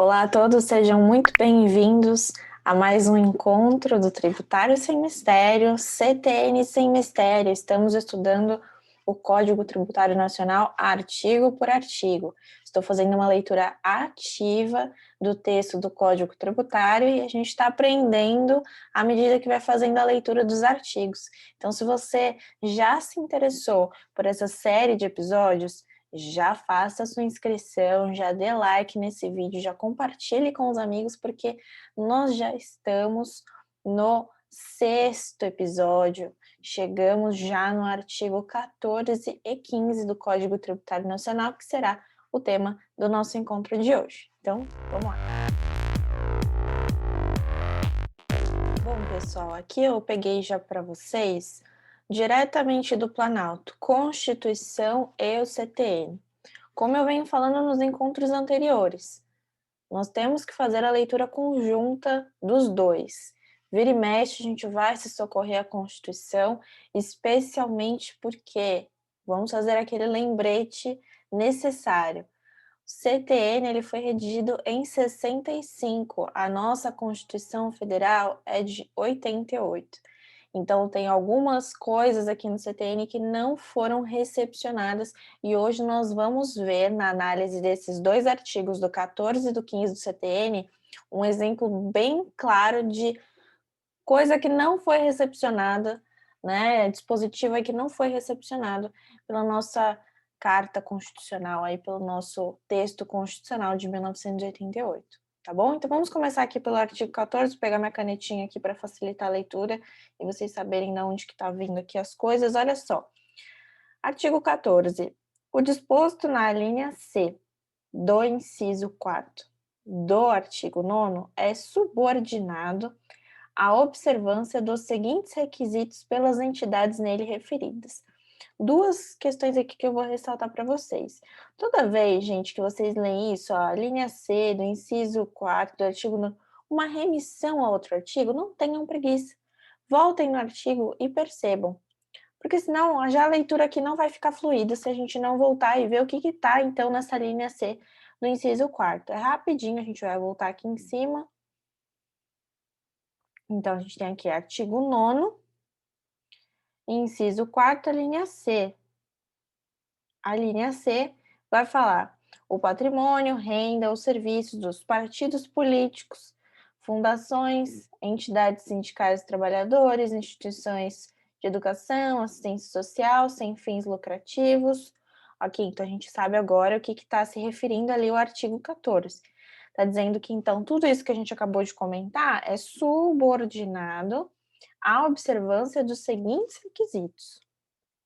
Olá a todos, sejam muito bem-vindos a mais um encontro do Tributário Sem Mistério, CTN Sem Mistério. Estamos estudando o Código Tributário Nacional artigo por artigo. Estou fazendo uma leitura ativa do texto do Código Tributário e a gente está aprendendo à medida que vai fazendo a leitura dos artigos. Então, se você já se interessou por essa série de episódios, já faça a sua inscrição, já dê like nesse vídeo, já compartilhe com os amigos, porque nós já estamos no 6º episódio, chegamos já no artigo 14 e 15 do Código Tributário Nacional, que será o tema do nosso encontro de hoje. Então, vamos lá. Bom, pessoal, aqui eu peguei já para vocês diretamente do Planalto, Constituição e o CTN. Como eu venho falando nos encontros anteriores, nós temos que fazer a leitura conjunta dos dois. Vira e mexe, a gente vai se socorrer à Constituição, especialmente porque vamos fazer aquele lembrete necessário. O CTN ele foi redigido em 65, a nossa Constituição Federal é de 88. Então, tem algumas coisas aqui no CTN que não foram recepcionadas e hoje nós vamos ver na análise desses dois artigos, do 14 e do 15 do CTN, um exemplo bem claro de coisa que não foi recepcionada, né? Dispositivo aí que não foi recepcionado pela nossa Carta Constitucional, aí pelo nosso texto constitucional de 1988. Tá bom? Então vamos começar aqui pelo artigo 14, vou pegar minha canetinha aqui para facilitar a leitura e vocês saberem de onde que tá vindo aqui as coisas. Olha só. Artigo 14. O disposto na linha C do inciso 4º do artigo 9º é subordinado à observância dos seguintes requisitos pelas entidades nele referidas. Duas questões aqui que eu vou ressaltar para vocês. Toda vez, gente, que vocês leem isso, a linha C do inciso 4º do artigo 9º, uma remissão a outro artigo, não tenham preguiça. Voltem no artigo e percebam. Porque senão já a leitura aqui não vai ficar fluida se a gente não voltar e ver o que está, então, nessa linha C do inciso 4º. É rapidinho, a gente vai voltar aqui em cima. Então, a gente tem aqui artigo 9º, inciso 4º, a linha C. A linha C vai falar o patrimônio, renda, os serviços dos partidos políticos, fundações, entidades sindicais de trabalhadores, instituições de educação, assistência social, sem fins lucrativos. Ok, então a gente sabe agora o que está se referindo ali o artigo 14. Está dizendo que, então, tudo isso que a gente acabou de comentar é subordinado à observância dos seguintes requisitos.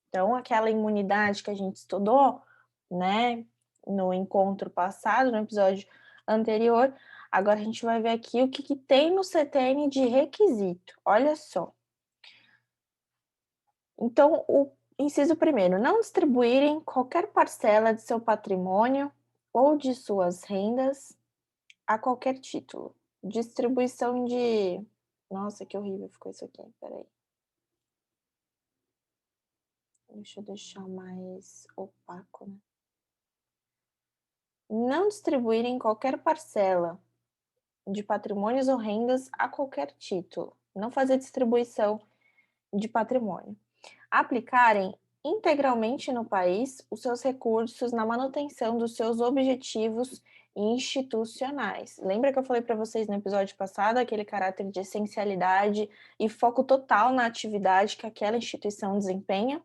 Então, aquela imunidade que a gente estudou, né, no encontro passado, no episódio anterior, agora a gente vai ver aqui o que tem no CTN de requisito. Olha só. Então, o inciso primeiro, não distribuírem qualquer parcela de seu patrimônio ou de suas rendas a qualquer título. Distribuição de... Nossa, que horrível ficou isso aqui, peraí. Deixa eu deixar mais opaco, né? Não distribuírem qualquer parcela de patrimônios ou rendas a qualquer título. Não fazer distribuição de patrimônio. Aplicarem integralmente no país os seus recursos na manutenção dos seus objetivos institucionais. Lembra que eu falei para vocês no episódio passado aquele caráter de essencialidade e foco total na atividade que aquela instituição desempenha?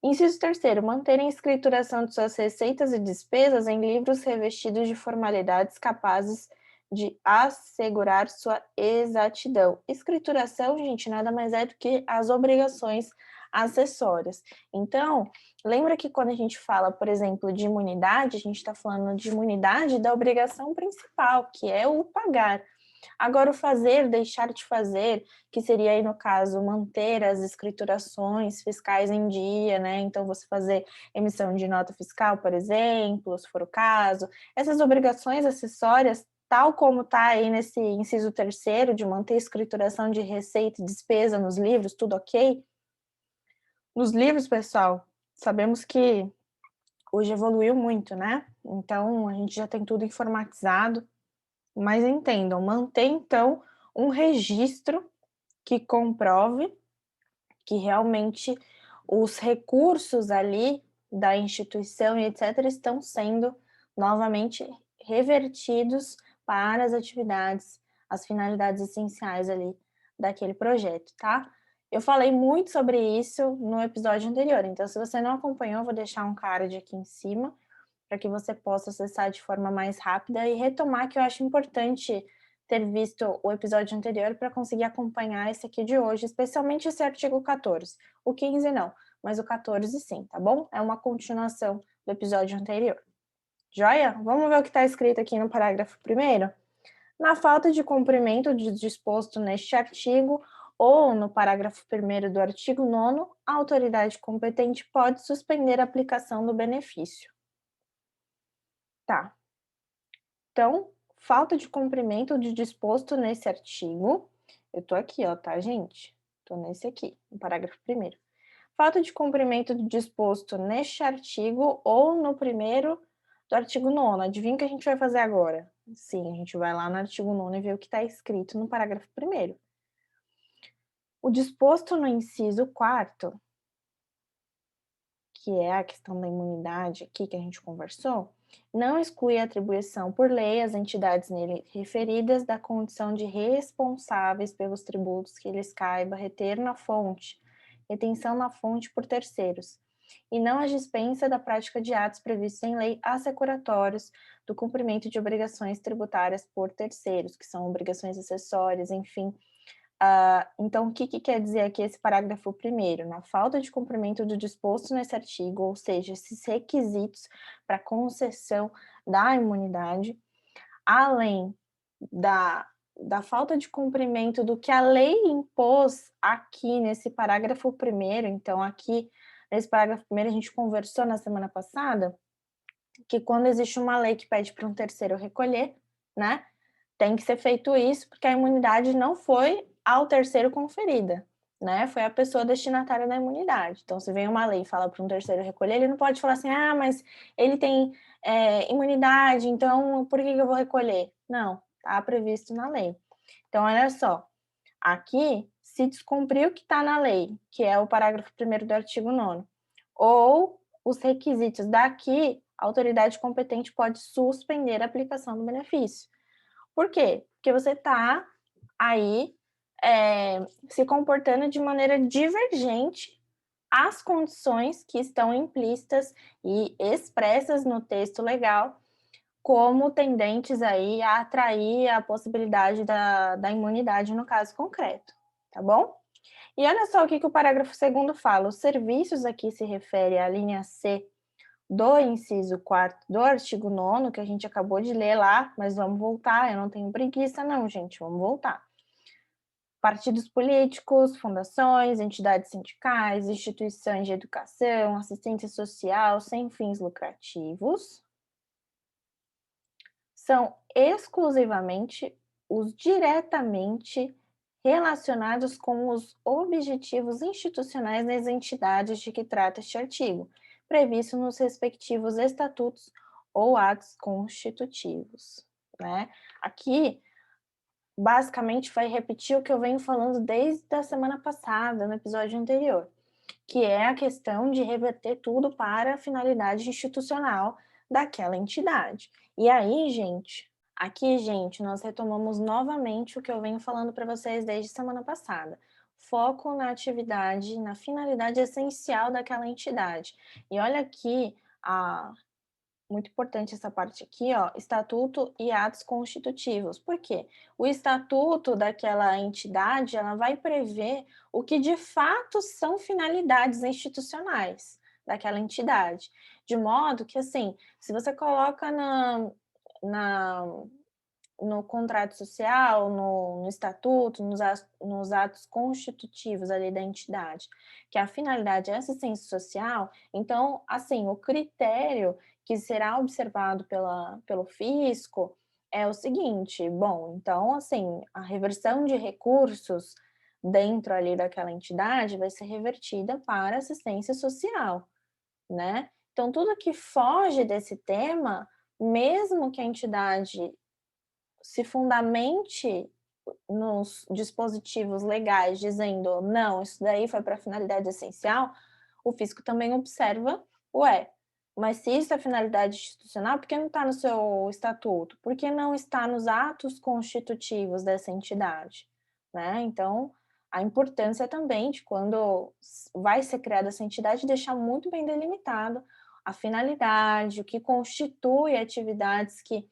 Inciso terceiro, manterem a escrituração de suas receitas e despesas em livros revestidos de formalidades capazes de assegurar sua exatidão. Escrituração, gente, nada mais é do que as obrigações acessórias. Então, lembra que quando a gente fala, por exemplo, de imunidade, a gente está falando de imunidade da obrigação principal, que é o pagar. Agora, o fazer, deixar de fazer, que seria aí, no caso, manter as escriturações fiscais em dia, né? Então, você fazer emissão de nota fiscal, por exemplo, se for o caso. Essas obrigações acessórias, tal como está aí nesse inciso terceiro, de manter escrituração de receita e despesa nos livros, tudo ok? Nos livros, pessoal, sabemos que hoje evoluiu muito, né? Então, a gente já tem tudo informatizado, mas entendam, manter então um registro que comprove que realmente os recursos ali da instituição e etc. estão sendo novamente revertidos para as atividades, as finalidades essenciais ali daquele projeto, tá? Eu falei muito sobre isso no episódio anterior, então se você não acompanhou, eu vou deixar um card aqui em cima para que você possa acessar de forma mais rápida e retomar, que eu acho importante ter visto o episódio anterior para conseguir acompanhar esse aqui de hoje, especialmente esse artigo 14. O 15 não, mas o 14 sim, tá bom? É uma continuação do episódio anterior. Joia? Vamos ver o que está escrito aqui no parágrafo 1º? Na falta de cumprimento do disposto neste artigo, ou no parágrafo 1º do artigo 9º, a autoridade competente pode suspender a aplicação do benefício. Tá. Então, falta de cumprimento de disposto nesse artigo. Eu tô aqui, ó, tá, gente? Tô nesse aqui, no parágrafo 1º. Falta de cumprimento do disposto neste artigo ou no primeiro do artigo 9º. Adivinha o que a gente vai fazer agora? Sim, a gente vai lá no artigo 9º e ver o que está escrito no parágrafo 1º. O disposto no inciso 4º, que é a questão da imunidade aqui que a gente conversou, não exclui a atribuição por lei às entidades nele referidas da condição de responsáveis pelos tributos que lhes caiba reter na fonte, retenção na fonte por terceiros, e não a dispensa da prática de atos previstos em lei assecuratórios do cumprimento de obrigações tributárias por terceiros, que são obrigações acessórias, enfim. Então, o que quer dizer aqui esse parágrafo 1º? Na falta de cumprimento do disposto nesse artigo, ou seja, esses requisitos para concessão da imunidade, além da falta de cumprimento do que a lei impôs aqui nesse parágrafo 1º, então aqui nesse parágrafo 1º a gente conversou na semana passada, que quando existe uma lei que pede para um terceiro recolher, né, tem que ser feito isso, porque a imunidade não foi ao terceiro conferida, né? Foi a pessoa destinatária da imunidade. Então, se vem uma lei e fala para um terceiro recolher, ele não pode falar assim, ah, mas ele tem imunidade, então por que eu vou recolher? Não, está previsto na lei. Então, olha só, aqui se descumpriu o que está na lei, que é o parágrafo 1º do artigo 9º, ou os requisitos daqui, a autoridade competente pode suspender a aplicação do benefício. Por quê? Porque você está aí se comportando de maneira divergente às condições que estão implícitas e expressas no texto legal como tendentes aí a atrair a possibilidade da imunidade no caso concreto, tá bom? E olha só o que o parágrafo 2º fala. Os serviços aqui se refere à linha C do inciso 4º do artigo 9º, que a gente acabou de ler lá, mas vamos voltar, eu não tenho preguiça não, gente, vamos voltar. Partidos políticos, fundações, entidades sindicais, instituições de educação, assistência social sem fins lucrativos, são exclusivamente os diretamente relacionados com os objetivos institucionais das entidades de que trata este artigo, previsto nos respectivos estatutos ou atos constitutivos, né? Aqui, basicamente, vai repetir o que eu venho falando desde a semana passada, no episódio anterior, que é a questão de reverter tudo para a finalidade institucional daquela entidade. E aí, gente, aqui, gente, nós retomamos novamente o que eu venho falando para vocês desde semana passada. Foco na atividade, na finalidade essencial daquela entidade. E olha aqui muito importante essa parte aqui, ó, estatuto e atos constitutivos. Por quê? O estatuto daquela entidade, ela vai prever o que de fato são finalidades institucionais daquela entidade. De modo que, assim, se você coloca na, no contrato social, no estatuto, nos atos constitutivos ali da entidade, que a finalidade é assistência social, então, assim, o critério que será observado pelo fisco é o seguinte, bom, então, assim, a reversão de recursos dentro ali daquela entidade vai ser revertida para assistência social, né? Então, tudo que foge desse tema, mesmo que a entidade se fundamente nos dispositivos legais dizendo não, isso daí foi para finalidade essencial, o fisco também observa, ué, mas se isso é finalidade institucional, por que não está no seu estatuto? Por que não está nos atos constitutivos dessa entidade? Né? Então, a importância também de quando vai ser criada essa entidade, deixar muito bem delimitado a finalidade, o que constitui atividades que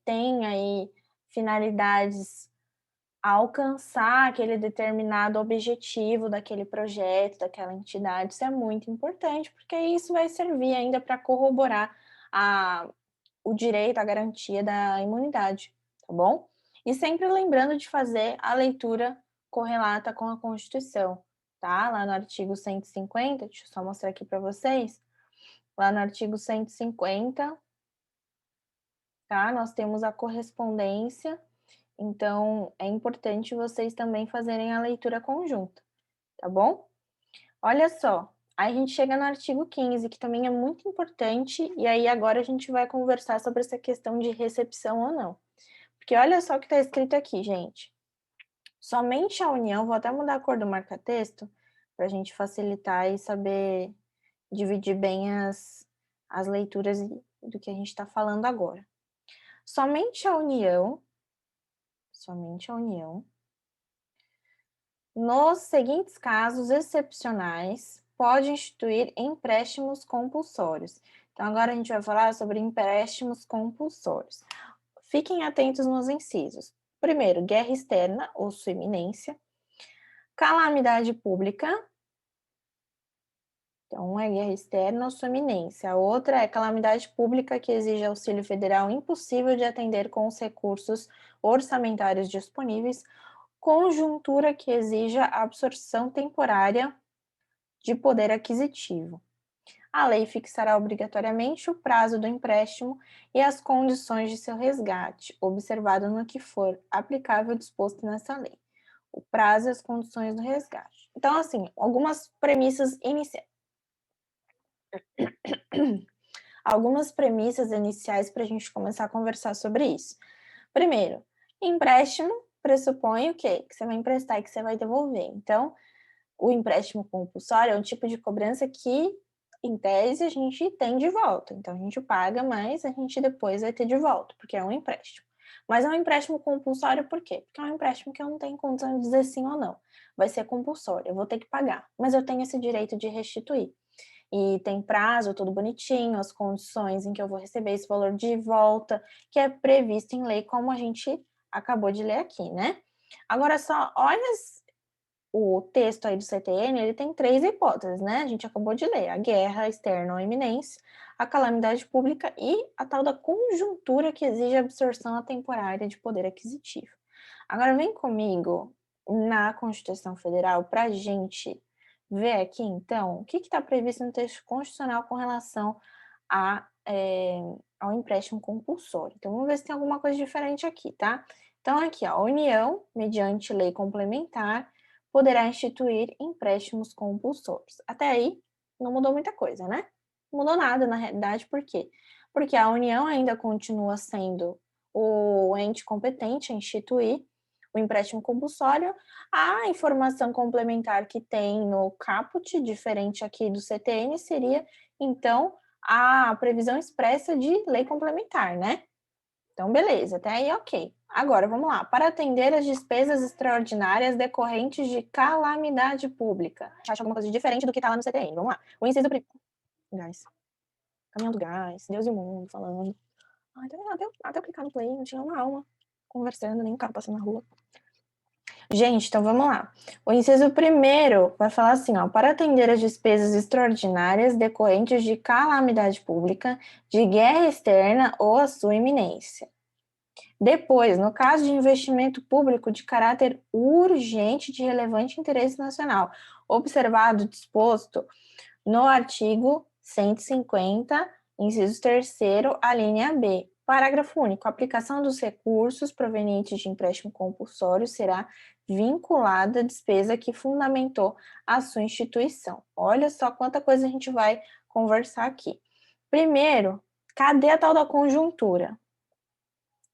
têm aí finalidades a alcançar aquele determinado objetivo daquele projeto, daquela entidade. Isso é muito importante, porque isso vai servir ainda para corroborar o direito, a garantia da imunidade, tá bom? E sempre lembrando de fazer a leitura correlata com a Constituição, tá? Lá no artigo 150, deixa eu só mostrar aqui para vocês. Lá no artigo 150, tá? Nós temos a correspondência. Então, é importante vocês também fazerem a leitura conjunta, tá bom? Olha só, aí a gente chega no artigo 15, que também é muito importante, e aí agora a gente vai conversar sobre essa questão de recepção ou não. Porque olha só o que está escrito aqui, gente. Somente a União, vou até mudar a cor do marca-texto, para a gente facilitar e saber dividir bem as leituras do que a gente está falando agora. Somente a União, nos seguintes casos excepcionais, pode instituir empréstimos compulsórios. Então, agora a gente vai falar sobre empréstimos compulsórios. Fiquem atentos nos incisos. Primeiro, guerra externa ou sua iminência. Calamidade pública. Então, é guerra externa ou sua iminência. A outra é calamidade pública que exige auxílio federal impossível de atender com os recursos orçamentários disponíveis. Conjuntura que exija absorção temporária de poder aquisitivo. A lei fixará obrigatoriamente o prazo do empréstimo e as condições de seu resgate, observado no que for aplicável disposto nessa lei. O prazo e as condições do resgate. Então, assim, algumas premissas iniciais. Algumas premissas iniciais para a gente começar a conversar sobre isso. Primeiro, empréstimo pressupõe o quê? Que você vai emprestar e que você vai devolver. Então, o empréstimo compulsório é um tipo de cobrança que, em tese, a gente tem de volta. Então, a gente paga, mas a gente depois vai ter de volta, porque é um empréstimo. Mas é um empréstimo compulsório por quê? Porque é um empréstimo que eu não tenho condição de dizer sim ou não. Vai ser compulsório, eu vou ter que pagar, mas eu tenho esse direito de restituir. E tem prazo, tudo bonitinho, as condições em que eu vou receber esse valor de volta, que é previsto em lei, como a gente acabou de ler aqui, né? Agora só, olha o texto aí do CTN, ele tem 3 hipóteses, né? A gente acabou de ler, a guerra externa ou iminência, a calamidade pública e a tal da conjuntura que exige absorção temporária de poder aquisitivo. Agora vem comigo na Constituição Federal para a gente ver aqui, então, o que está previsto no texto constitucional com relação ao empréstimo compulsório. Então, vamos ver se tem alguma coisa diferente aqui, tá? Então, aqui, ó, a União, mediante lei complementar, poderá instituir empréstimos compulsórios. Até aí, não mudou muita coisa, né? Não mudou nada, na realidade, por quê? Porque a União ainda continua sendo o ente competente a instituir o empréstimo compulsório. A informação complementar que tem no caput, diferente aqui do CTN, seria, então, a previsão expressa de lei complementar, né? Então, beleza, até aí ok. Agora, vamos lá. Para atender as despesas extraordinárias decorrentes de calamidade pública. Acha alguma coisa diferente do que está lá no CTN. Vamos lá. O inciso primeiro. Gás. Caminhão do gás, Deus e o mundo falando. Até eu clicar no play, não tinha uma alma conversando, nem um carro passando na rua. Gente, então vamos lá. O inciso primeiro vai falar assim, ó, para atender as despesas extraordinárias decorrentes de calamidade pública, de guerra externa ou a sua iminência. Depois, no caso de investimento público de caráter urgente de relevante interesse nacional, observado o disposto no artigo 150, inciso 3º, a linha B. Parágrafo único. A aplicação dos recursos provenientes de empréstimo compulsório será vinculada à despesa que fundamentou a sua instituição. Olha só quanta coisa a gente vai conversar aqui. Primeiro, cadê a tal da conjuntura?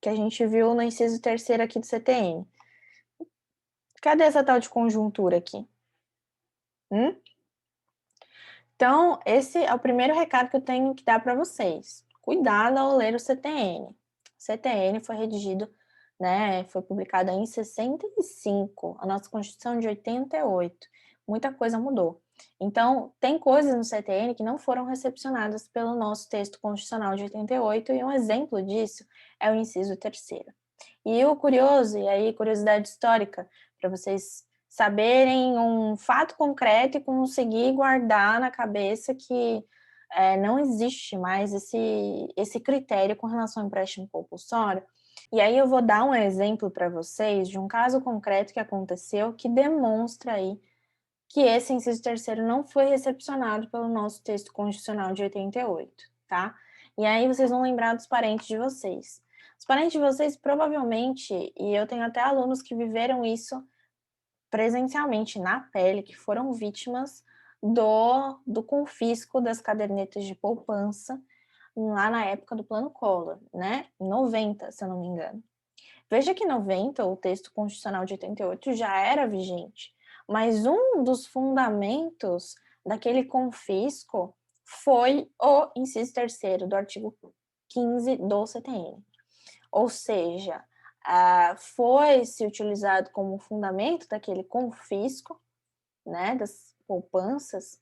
Que a gente viu no inciso 3º aqui do CTN. Cadê essa tal de conjuntura aqui? Então, esse é o primeiro recado que eu tenho que dar para vocês. Cuidado ao ler o CTN. O CTN foi redigido, né, foi publicado em 65, a nossa Constituição de 88. Muita coisa mudou. Então, tem coisas no CTN que não foram recepcionadas pelo nosso texto constitucional de 88, e um exemplo disso é o inciso 3º. E o curioso, e aí curiosidade histórica, para vocês saberem um fato concreto e conseguir guardar na cabeça que não existe mais esse critério com relação ao empréstimo compulsório. E aí eu vou dar um exemplo para vocês de um caso concreto que aconteceu que demonstra aí que esse inciso 3º não foi recepcionado pelo nosso texto constitucional de 88, tá? E aí vocês vão lembrar dos parentes de vocês. Os parentes de vocês provavelmente, e eu tenho até alunos que viveram isso presencialmente na pele, que foram vítimas do confisco das cadernetas de poupança lá na época do Plano Collor, né? Em 90, se eu não me engano. Veja que em 90, o texto constitucional de 88 já era vigente, mas um dos fundamentos daquele confisco foi o inciso 3º do artigo 15 do CTN. Ou seja, foi se utilizado como fundamento daquele confisco, né, das poupanças,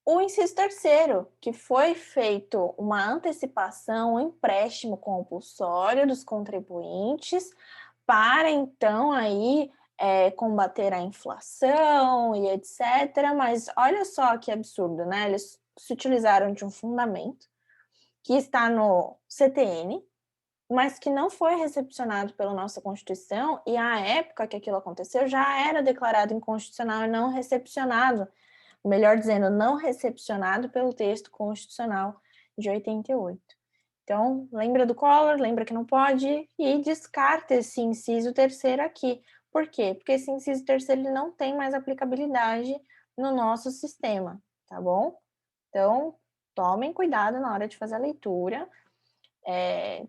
o inciso 3º, que foi feito uma antecipação, um empréstimo compulsório dos contribuintes para então aí combater a inflação e etc. Mas olha só que absurdo, né? Eles se utilizaram de um fundamento que está no CTN, mas que não foi recepcionado pela nossa Constituição, e à época que aquilo aconteceu já era declarado inconstitucional e não recepcionado, melhor dizendo, não recepcionado pelo texto constitucional de 88. Então, lembra do Collor, lembra que não pode, e descarta esse inciso 3º aqui. Por quê? Porque esse inciso 3º ele não tem mais aplicabilidade no nosso sistema, tá bom? Então, tomem cuidado na hora de fazer a leitura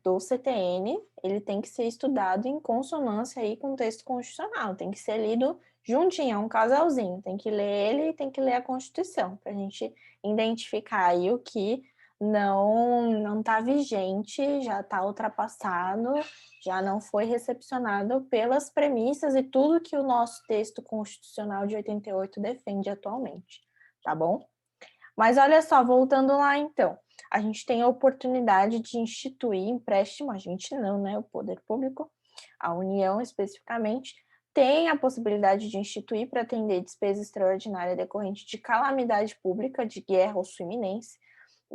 do CTN, ele tem que ser estudado em consonância aí com o texto constitucional, tem que ser lido juntinho, é um casalzinho, tem que ler ele e tem que ler a Constituição, para a gente identificar aí o que não está vigente, já está ultrapassado, já não foi recepcionado pelas premissas e tudo que o nosso texto constitucional de 88 defende atualmente, tá bom? Mas olha só, voltando lá então, a gente tem a oportunidade de instituir empréstimo, a gente não, né? O poder público, a União especificamente, tem a possibilidade de instituir para atender despesa extraordinária decorrente de calamidade pública, de guerra ou sua iminência.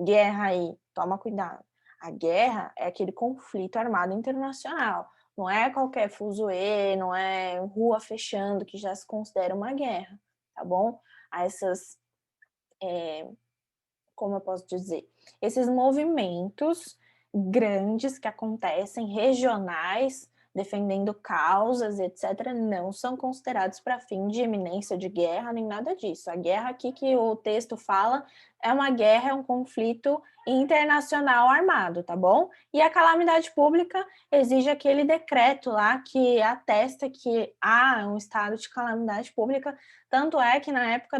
Guerra aí, toma cuidado. A guerra é aquele conflito armado internacional. Não é qualquer fuzuê, não é rua fechando que já se considera uma guerra, tá bom? Há essas como eu posso dizer, esses movimentos grandes que acontecem, regionais, defendendo causas, etc., não são considerados para fim de iminência de guerra, nem nada disso. A guerra aqui que o texto fala é uma guerra, é um conflito internacional armado, tá bom? E a calamidade pública exige aquele decreto lá que atesta que há um estado de calamidade pública. Tanto é que na época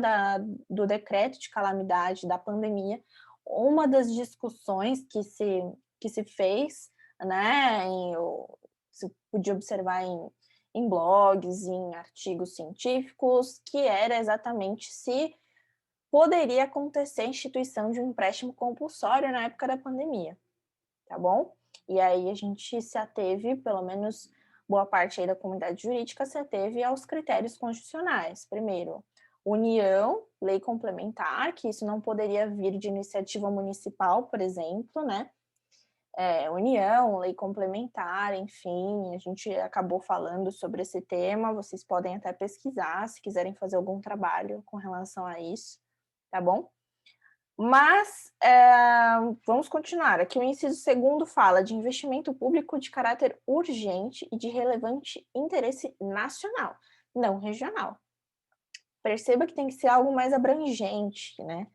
do decreto de calamidade da pandemia, uma das discussões que se fez, né, se podia observar em blogs, em artigos científicos, que era exatamente se poderia acontecer a instituição de um empréstimo compulsório na época da pandemia, tá bom? E aí a gente se ateve, pelo menos boa parte aí da comunidade jurídica se ateve aos critérios constitucionais. Primeiro, União, lei complementar, que isso não poderia vir de iniciativa municipal, por exemplo, né? União, lei complementar, enfim, a gente acabou falando sobre esse tema, vocês podem até pesquisar se quiserem fazer algum trabalho com relação a isso, tá bom? Mas vamos continuar. Aqui o inciso 2º fala de investimento público de caráter urgente e de relevante interesse nacional, não regional. Perceba que tem que ser algo mais abrangente, né?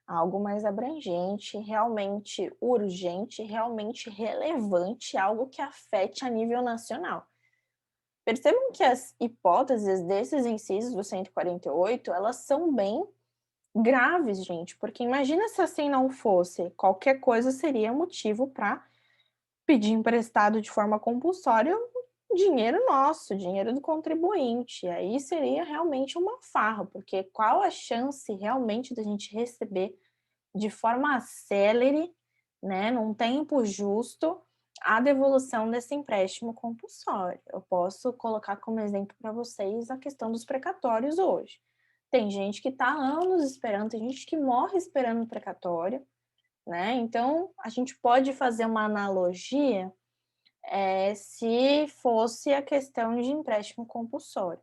algo mais abrangente, realmente urgente, realmente relevante, algo que afete a nível nacional. Percebam que as hipóteses desses incisos do 148, elas são bem graves, gente, porque imagina se assim não fosse, qualquer coisa seria motivo para pedir emprestado de forma compulsória dinheiro nosso, dinheiro do contribuinte. Aí seria realmente uma farra, porque qual a chance realmente da gente receber de forma célere, né, num tempo justo, a devolução desse empréstimo compulsório? Eu posso colocar como exemplo para vocês a questão dos precatórios hoje. Tem gente que está anos esperando, tem gente que morre esperando o precatório, né? Então, a gente pode fazer uma analogia se fosse a questão de empréstimo compulsório.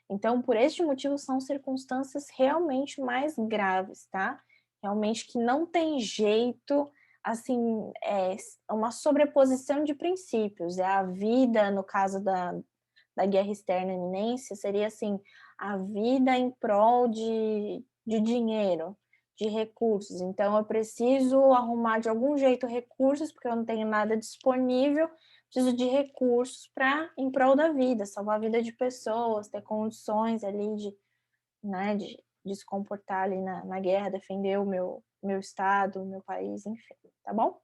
Então, por este motivo, são circunstâncias realmente mais graves, tá? Realmente que não tem jeito, assim, é uma sobreposição de princípios. É a vida, no caso da guerra externa iminência, seria assim, a vida em prol de dinheiro, de recursos. Então, eu preciso arrumar de algum jeito recursos, porque eu não tenho nada disponível, preciso de recursos para em prol da vida, salvar a vida de pessoas, ter condições ali né, de se comportar ali na guerra, defender o meu estado, o meu país, enfim, tá bom?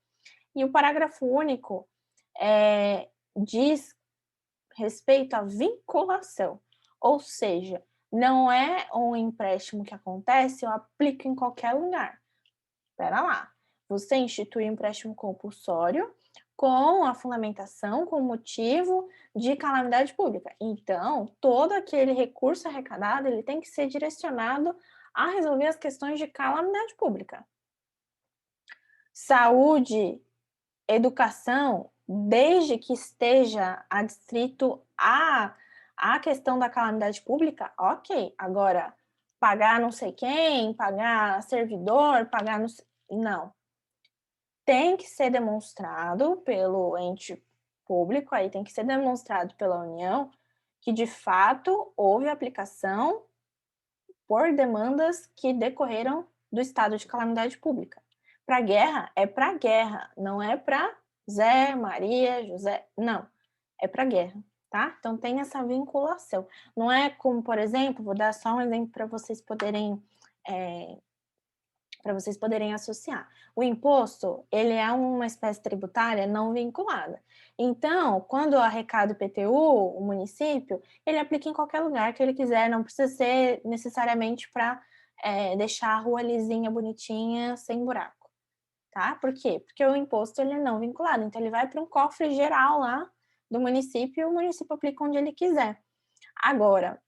E o parágrafo único diz respeito à vinculação, ou seja, não é um empréstimo que acontece, eu aplico em qualquer lugar. Espera lá, você institui um empréstimo compulsório com a fundamentação, com o motivo de calamidade pública. Então, todo aquele recurso arrecadado, ele tem que ser direcionado a resolver as questões de calamidade pública. Saúde, educação, desde que esteja adstrito à questão da calamidade pública, ok. Agora, pagar não sei quem, pagar servidor, pagar não. Tem que ser demonstrado pelo ente público, aí tem que ser demonstrado pela União que de fato houve aplicação por demandas que decorreram do estado de calamidade pública. Para guerra, é para guerra, não é para Zé, Maria, José, não, é para guerra, tá? Então tem essa vinculação. Não é como, por exemplo, vou dar só um exemplo para vocês poderem associar. O imposto, ele é uma espécie tributária não vinculada. Então, quando arrecada o IPTU, o município, ele aplica em qualquer lugar que ele quiser, não precisa ser necessariamente para deixar a rua lisinha, bonitinha, sem buraco, tá? Por quê? Porque o imposto ele é não vinculado, então ele vai para um cofre geral lá do município e o município aplica onde ele quiser. Agora,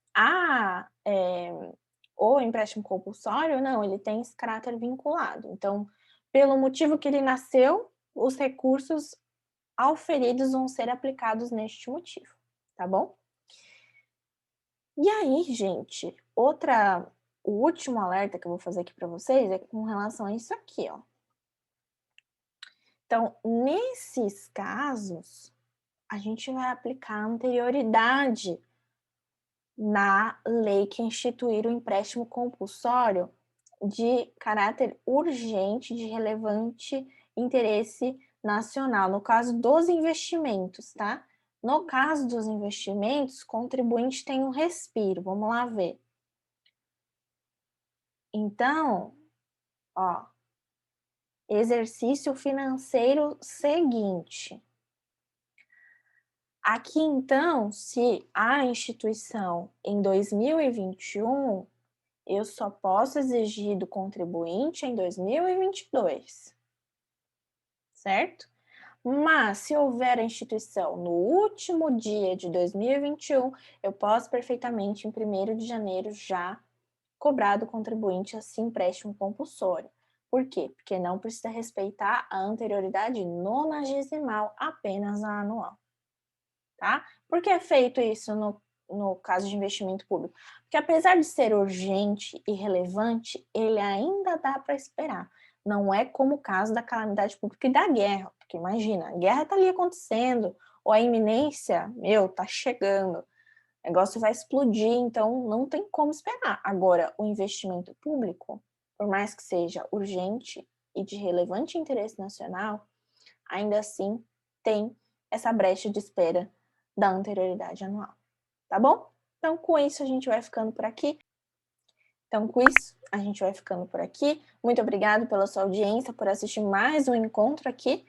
o empréstimo compulsório, não, ele tem esse caráter vinculado. Então, pelo motivo que ele nasceu, os recursos auferidos vão ser aplicados neste motivo, tá bom? E aí, gente, o último alerta que eu vou fazer aqui para vocês é com relação a isso aqui, ó. Então, nesses casos, a gente vai aplicar anterioridade na lei que instituir o empréstimo compulsório de caráter urgente, de relevante interesse nacional, no caso dos investimentos, tá? No caso dos investimentos, o contribuinte tem um respiro. Vamos lá ver. Então, ó, exercício financeiro seguinte. Aqui, então, se a instituição em 2021 eu só posso exigir do contribuinte em 2022, certo? Mas se houver a instituição no último dia de 2021, eu posso perfeitamente em 1º de janeiro já cobrar do contribuinte esse empréstimo compulsório. Por quê? Porque não precisa respeitar a anterioridade nonagesimal, apenas a anual, tá? Por que é feito isso no caso de investimento público? Porque apesar de ser urgente e relevante, ele ainda dá para esperar. Não é como o caso da calamidade pública e da guerra, porque imagina, a guerra está ali acontecendo, ou a iminência, tá chegando, o negócio vai explodir, então não tem como esperar. Agora, o investimento público, por mais que seja urgente e de relevante interesse nacional, ainda assim tem essa brecha de espera da anterioridade anual, tá bom? Então, com isso, a gente vai ficando por aqui. Muito obrigado pela sua audiência, por assistir mais um encontro aqui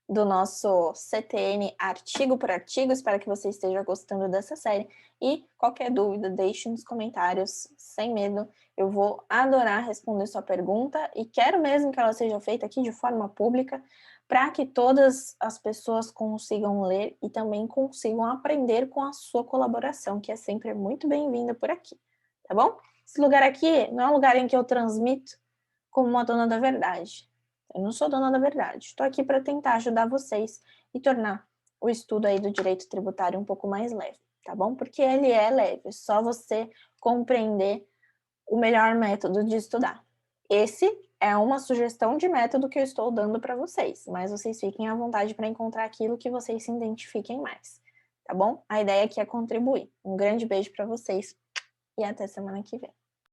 do nosso CTN artigo por artigo. Espero que você esteja gostando dessa série. E qualquer dúvida, deixe nos comentários, sem medo. Eu vou adorar responder sua pergunta e quero mesmo que ela seja feita aqui de forma pública, para que todas as pessoas consigam ler e também consigam aprender com a sua colaboração, que é sempre muito bem-vinda por aqui, tá bom? Esse lugar aqui não é um lugar em que eu transmito como uma dona da verdade. Eu não sou dona da verdade. Estou aqui para tentar ajudar vocês e tornar o estudo aí do direito tributário um pouco mais leve, tá bom? Porque ele é leve, é só você compreender o melhor método de estudar. Esse é uma sugestão de método que eu estou dando para vocês, mas vocês fiquem à vontade para encontrar aquilo que vocês se identifiquem mais, tá bom? A ideia aqui é contribuir. Um grande beijo para vocês e até semana que vem.